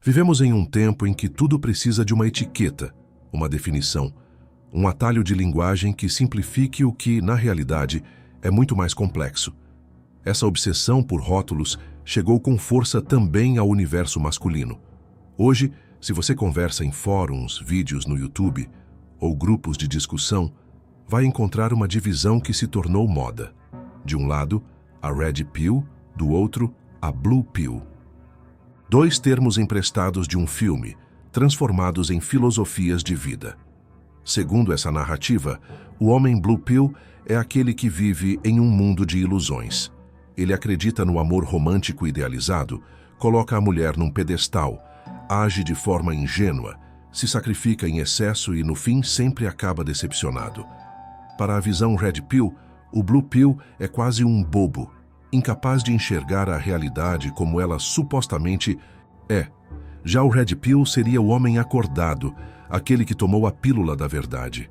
Vivemos em um tempo em que tudo precisa de uma etiqueta, uma definição, um atalho de linguagem que simplifique o que, na realidade, é muito mais complexo. Essa obsessão por rótulos chegou com força também ao universo masculino. Hoje, se você conversa em fóruns, vídeos no YouTube ou grupos de discussão, vai encontrar uma divisão que se tornou moda. De um lado, a Red Pill, do outro, a Blue Pill. Dois termos emprestados de um filme, transformados em filosofias de vida. Segundo essa narrativa, o homem Blue Pill é aquele que vive em um mundo de ilusões. Ele acredita no amor romântico idealizado, coloca a mulher num pedestal, age de forma ingênua, se sacrifica em excesso e, no fim, sempre acaba decepcionado. Para a visão Red Pill, o Blue Pill é quase um bobo, incapaz de enxergar a realidade como ela supostamente é. Já o Red Pill seria o homem acordado, aquele que tomou a pílula da verdade.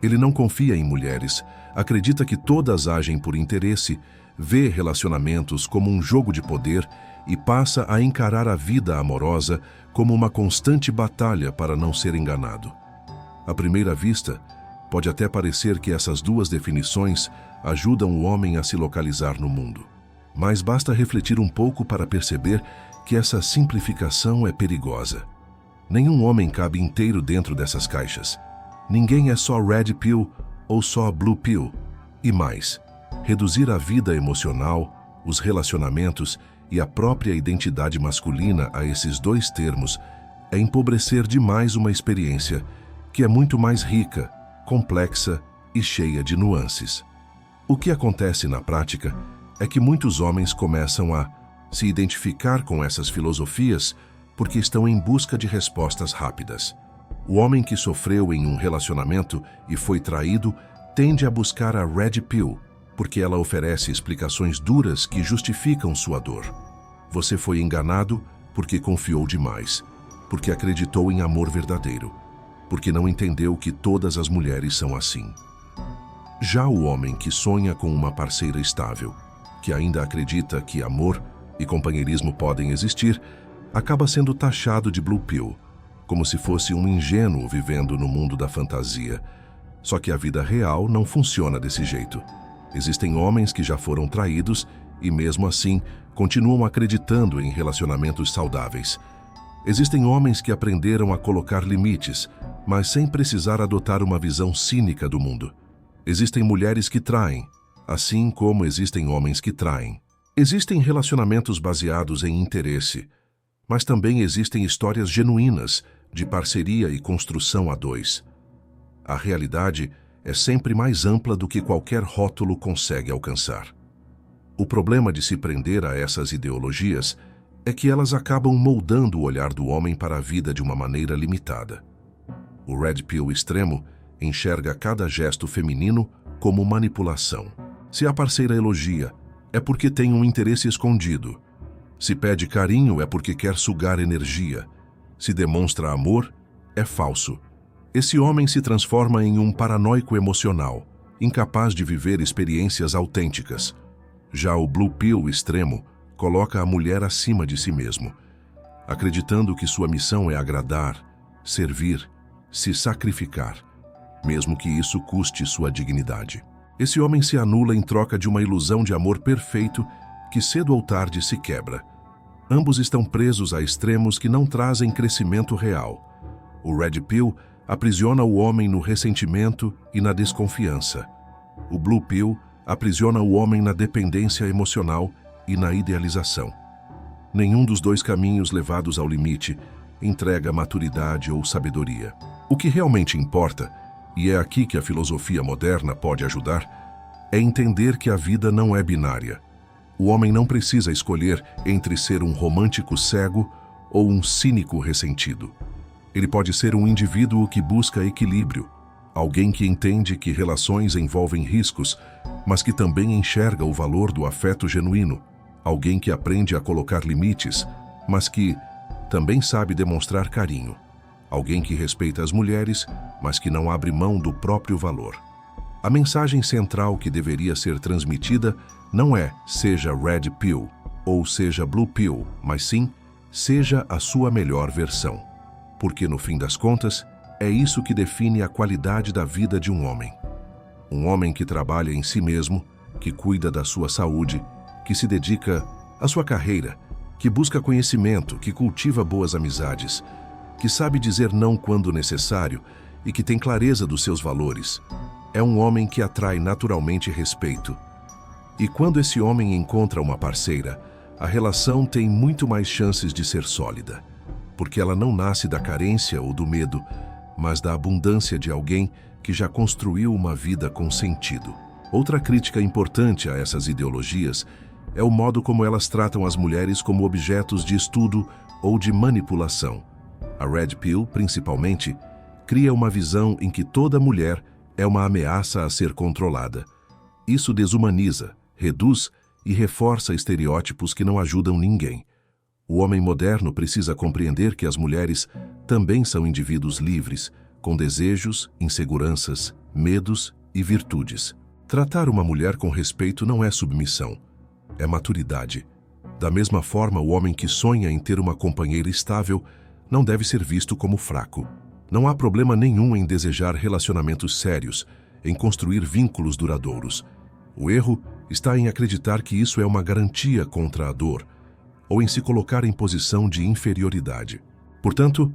Ele não confia em mulheres, acredita que todas agem por interesse, vê relacionamentos como um jogo de poder e passa a encarar a vida amorosa como uma constante batalha para não ser enganado. À primeira vista, pode até parecer que essas duas definições ajudam o homem a se localizar no mundo. Mas basta refletir um pouco para perceber que essa simplificação é perigosa. Nenhum homem cabe inteiro dentro dessas caixas. Ninguém é só Red Pill ou só Blue Pill. E mais, reduzir a vida emocional, os relacionamentos e a própria identidade masculina a esses dois termos é empobrecer demais uma experiência que é muito mais rica, complexa e cheia de nuances. O que acontece na prática é que muitos homens começam a se identificar com essas filosofias porque estão em busca de respostas rápidas. O homem que sofreu em um relacionamento e foi traído tende a buscar a Red Pill, porque ela oferece explicações duras que justificam sua dor. Você foi enganado porque confiou demais, porque acreditou em amor verdadeiro, porque não entendeu que todas as mulheres são assim. Já o homem que sonha com uma parceira estável, que ainda acredita que amor e companheirismo podem existir, acaba sendo taxado de Blue Pill, como se fosse um ingênuo vivendo no mundo da fantasia. Só que a vida real não funciona desse jeito. Existem homens que já foram traídos e, mesmo assim, continuam acreditando em relacionamentos saudáveis. Existem homens que aprenderam a colocar limites, mas sem precisar adotar uma visão cínica do mundo. Existem mulheres que traem, assim como existem homens que traem. Existem relacionamentos baseados em interesse, mas também existem histórias genuínas de parceria e construção a dois. A realidade é sempre mais ampla do que qualquer rótulo consegue alcançar. O problema de se prender a essas ideologias é que elas acabam moldando o olhar do homem para a vida de uma maneira limitada. O Red Pill extremo enxerga cada gesto feminino como manipulação. Se a parceira elogia, é porque tem um interesse escondido. Se pede carinho, é porque quer sugar energia. Se demonstra amor, é falso. Esse homem se transforma em um paranoico emocional, incapaz de viver experiências autênticas. Já o Blue Pill extremo coloca a mulher acima de si mesmo, acreditando que sua missão é agradar, servir, se sacrificar, mesmo que isso custe sua dignidade. Esse homem se anula em troca de uma ilusão de amor perfeito que cedo ou tarde se quebra. Ambos estão presos a extremos que não trazem crescimento real. O Red Pill aprisiona o homem no ressentimento e na desconfiança. O Blue Pill aprisiona o homem na dependência emocional e na idealização. Nenhum dos dois caminhos levados ao limite entrega maturidade ou sabedoria. O que realmente importa, e é aqui que a filosofia moderna pode ajudar, é entender que a vida não é binária. O homem não precisa escolher entre ser um romântico cego ou um cínico ressentido. Ele pode ser um indivíduo que busca equilíbrio, alguém que entende que relações envolvem riscos, mas que também enxerga o valor do afeto genuíno, alguém que aprende a colocar limites, mas que também sabe demonstrar carinho, alguém que respeita as mulheres, mas que não abre mão do próprio valor. A mensagem central que deveria ser transmitida não é seja Red Pill ou seja Blue Pill, mas sim seja a sua melhor versão. Porque, no fim das contas, é isso que define a qualidade da vida de um homem. Um homem que trabalha em si mesmo, que cuida da sua saúde, que se dedica à sua carreira, que busca conhecimento, que cultiva boas amizades, que sabe dizer não quando necessário e que tem clareza dos seus valores. É um homem que atrai naturalmente respeito. E quando esse homem encontra uma parceira, a relação tem muito mais chances de ser sólida, porque ela não nasce da carência ou do medo, mas da abundância de alguém que já construiu uma vida com sentido. Outra crítica importante a essas ideologias é o modo como elas tratam as mulheres como objetos de estudo ou de manipulação. A Red Pill, principalmente, cria uma visão em que toda mulher é uma ameaça a ser controlada. Isso desumaniza, reduz e reforça estereótipos que não ajudam ninguém. O homem moderno precisa compreender que as mulheres também são indivíduos livres, com desejos, inseguranças, medos e virtudes. Tratar uma mulher com respeito não é submissão, é maturidade. Da mesma forma, o homem que sonha em ter uma companheira estável não deve ser visto como fraco. Não há problema nenhum em desejar relacionamentos sérios, em construir vínculos duradouros. O erro está em acreditar que isso é uma garantia contra a dor, ou em se colocar em posição de inferioridade. Portanto,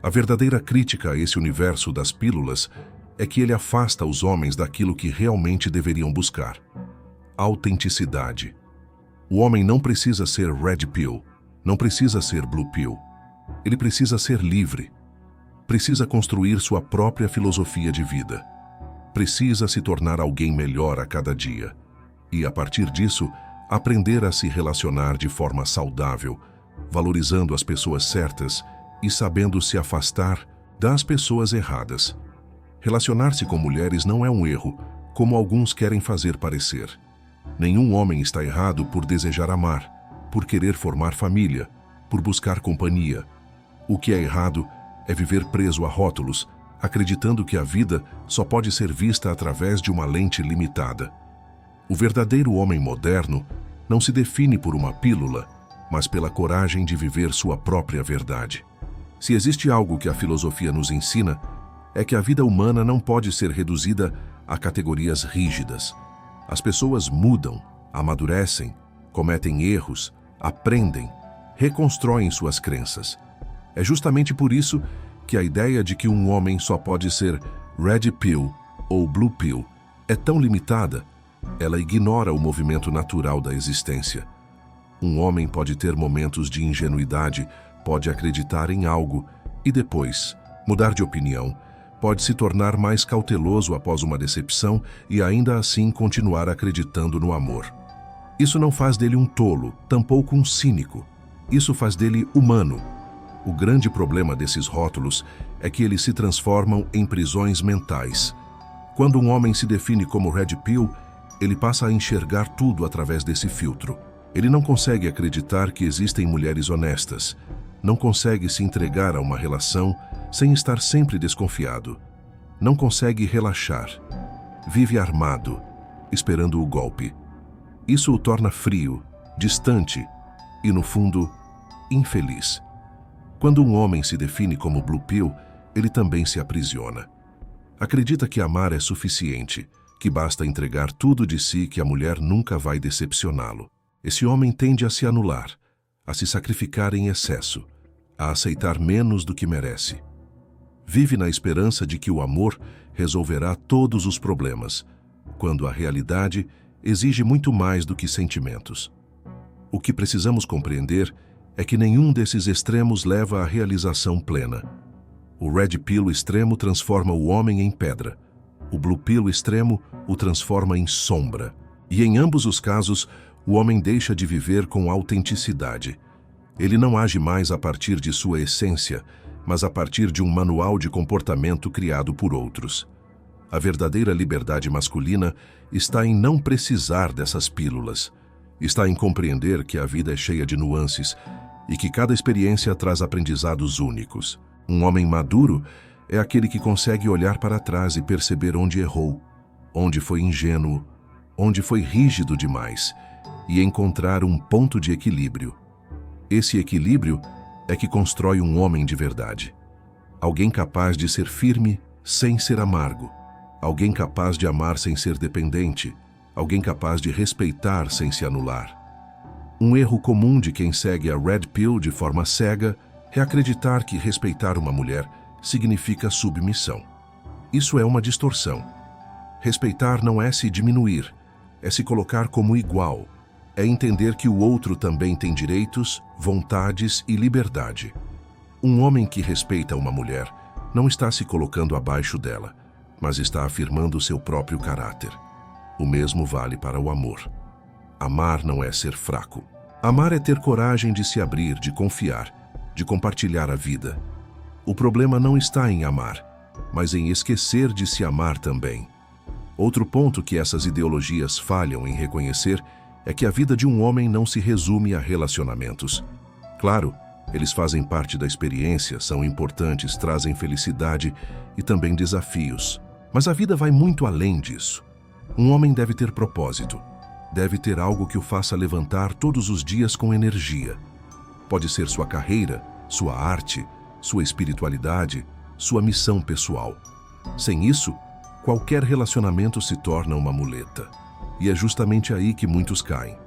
a verdadeira crítica a esse universo das pílulas é que ele afasta os homens daquilo que realmente deveriam buscar: autenticidade. O homem não precisa ser Red Pill, não precisa ser Blue Pill. Ele precisa ser livre. Precisa construir sua própria filosofia de vida. Precisa se tornar alguém melhor a cada dia. E, a partir disso, aprender a se relacionar de forma saudável, valorizando as pessoas certas e sabendo se afastar das pessoas erradas. Relacionar-se com mulheres não é um erro, como alguns querem fazer parecer. Nenhum homem está errado por desejar amar, por querer formar família, por buscar companhia. O que é errado é viver preso a rótulos, acreditando que a vida só pode ser vista através de uma lente limitada. O verdadeiro homem moderno não se define por uma pílula, mas pela coragem de viver sua própria verdade. Se existe algo que a filosofia nos ensina, é que a vida humana não pode ser reduzida a categorias rígidas. As pessoas mudam, amadurecem, cometem erros, aprendem, reconstroem suas crenças. É justamente por isso que a ideia de que um homem só pode ser Red Pill ou Blue Pill é tão limitada. Ela ignora o movimento natural da existência. Um homem pode ter momentos de ingenuidade, pode acreditar em algo e depois mudar de opinião. Pode se tornar mais cauteloso após uma decepção e ainda assim continuar acreditando no amor. Isso não faz dele um tolo, tampouco um cínico. Isso faz dele humano. O grande problema desses rótulos é que eles se transformam em prisões mentais. Quando um homem se define como Red Pill, ele passa a enxergar tudo através desse filtro. Ele não consegue acreditar que existem mulheres honestas. Não consegue se entregar a uma relação sem estar sempre desconfiado. Não consegue relaxar. Vive armado, esperando o golpe. Isso o torna frio, distante e, no fundo, infeliz. Quando um homem se define como Blue Pill, ele também se aprisiona. Acredita que amar é suficiente, que basta entregar tudo de si, que a mulher nunca vai decepcioná-lo. Esse homem tende a se anular, a se sacrificar em excesso, a aceitar menos do que merece. Vive na esperança de que o amor resolverá todos os problemas, quando a realidade exige muito mais do que sentimentos. O que precisamos compreender é que nenhum desses extremos leva à realização plena. O Red Pill extremo transforma o homem em pedra. O Blue Pill extremo o transforma em sombra. E em ambos os casos, o homem deixa de viver com autenticidade. Ele não age mais a partir de sua essência, mas a partir de um manual de comportamento criado por outros. A verdadeira liberdade masculina está em não precisar dessas pílulas. Está em compreender que a vida é cheia de nuances e que cada experiência traz aprendizados únicos. Um homem maduro é aquele que consegue olhar para trás e perceber onde errou, onde foi ingênuo, onde foi rígido demais, e encontrar um ponto de equilíbrio. Esse equilíbrio é que constrói um homem de verdade. Alguém capaz de ser firme sem ser amargo. Alguém capaz de amar sem ser dependente. Alguém capaz de respeitar sem se anular. Um erro comum de quem segue a Red Pill de forma cega é acreditar que respeitar uma mulher significa submissão. Isso é uma distorção. Respeitar não é se diminuir, é se colocar como igual. É entender que o outro também tem direitos, vontades e liberdade. Um homem que respeita uma mulher não está se colocando abaixo dela, mas está afirmando seu próprio caráter. O mesmo vale para o amor. Amar não é ser fraco. Amar é ter coragem de se abrir, de confiar, de compartilhar a vida. O problema não está em amar, mas em esquecer de se amar também. Outro ponto que essas ideologias falham em reconhecer é que a vida de um homem não se resume a relacionamentos. Claro, eles fazem parte da experiência, são importantes, trazem felicidade e também desafios. Mas a vida vai muito além disso. Um homem deve ter propósito. Deve ter algo que o faça levantar todos os dias com energia. Pode ser sua carreira, sua arte, sua espiritualidade, sua missão pessoal. Sem isso, qualquer relacionamento se torna uma muleta. E é justamente aí que muitos caem.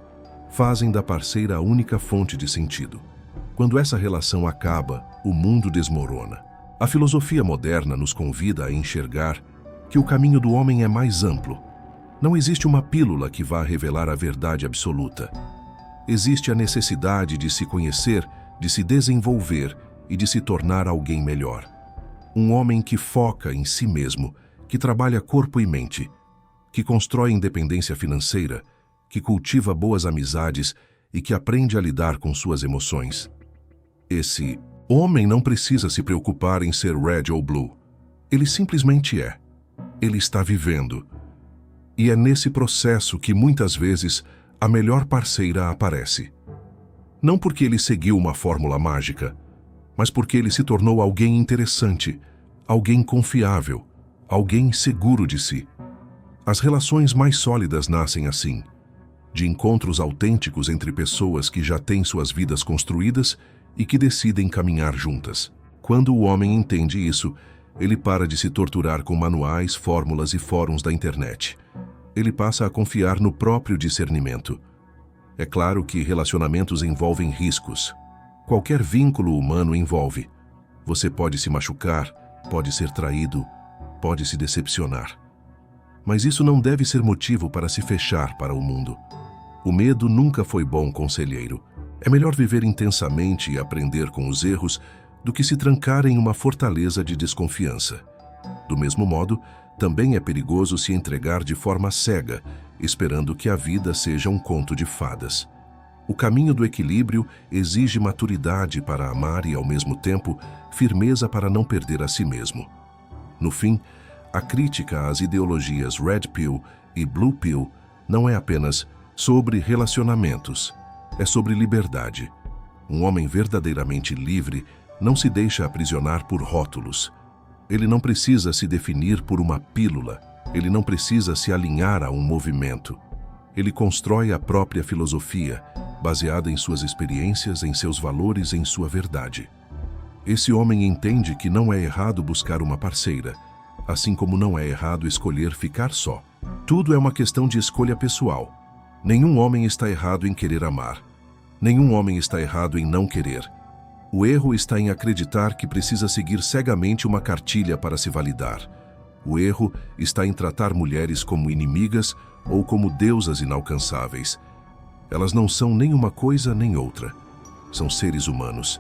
Fazem da parceira a única fonte de sentido. Quando essa relação acaba, o mundo desmorona. A filosofia moderna nos convida a enxergar que o caminho do homem é mais amplo. Não existe uma pílula que vá revelar a verdade absoluta. Existe a necessidade de se conhecer, de se desenvolver e de se tornar alguém melhor. Um homem que foca em si mesmo, que trabalha corpo e mente, que constrói independência financeira, que cultiva boas amizades e que aprende a lidar com suas emoções. Esse homem não precisa se preocupar em ser red ou blue. Ele simplesmente é. Ele está vivendo. E é nesse processo que muitas vezes a melhor parceira aparece. Não porque ele seguiu uma fórmula mágica, mas porque ele se tornou alguém interessante, alguém confiável, alguém seguro de si. As relações mais sólidas nascem assim, de encontros autênticos entre pessoas que já têm suas vidas construídas e que decidem caminhar juntas. Quando o homem entende isso, ele para de se torturar com manuais, fórmulas e fóruns da internet. Ele passa a confiar no próprio discernimento. É claro que relacionamentos envolvem riscos. Qualquer vínculo humano envolve. Você pode se machucar, pode ser traído, pode se decepcionar. Mas isso não deve ser motivo para se fechar para o mundo. O medo nunca foi bom conselheiro. É melhor viver intensamente e aprender com os erros do que se trancar em uma fortaleza de desconfiança. Do mesmo modo, também é perigoso se entregar de forma cega, esperando que a vida seja um conto de fadas. O caminho do equilíbrio exige maturidade para amar e, ao mesmo tempo, firmeza para não perder a si mesmo. No fim, a crítica às ideologias Red Pill e Blue Pill não é apenas sobre relacionamentos, é sobre liberdade. Um homem verdadeiramente livre não se deixa aprisionar por rótulos. Ele não precisa se definir por uma pílula. Ele não precisa se alinhar a um movimento. Ele constrói a própria filosofia, baseada em suas experiências, em seus valores, em sua verdade. Esse homem entende que não é errado buscar uma parceira, assim como não é errado escolher ficar só. Tudo é uma questão de escolha pessoal. Nenhum homem está errado em querer amar. Nenhum homem está errado em não querer. O erro está em acreditar que precisa seguir cegamente uma cartilha para se validar. O erro está em tratar mulheres como inimigas ou como deusas inalcançáveis. Elas não são nem uma coisa nem outra. São seres humanos.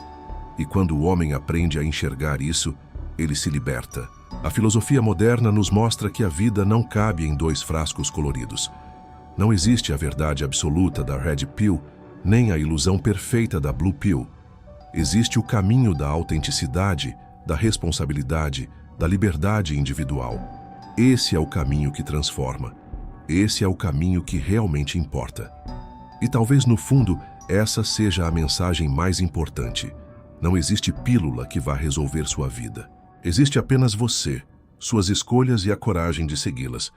E quando o homem aprende a enxergar isso, ele se liberta. A filosofia moderna nos mostra que a vida não cabe em dois frascos coloridos. Não existe a verdade absoluta da Red Pill, nem a ilusão perfeita da Blue Pill. Existe o caminho da autenticidade, da responsabilidade, da liberdade individual. Esse é o caminho que transforma. Esse é o caminho que realmente importa. E talvez no fundo, essa seja a mensagem mais importante. Não existe pílula que vá resolver sua vida. Existe apenas você, suas escolhas e a coragem de segui-las.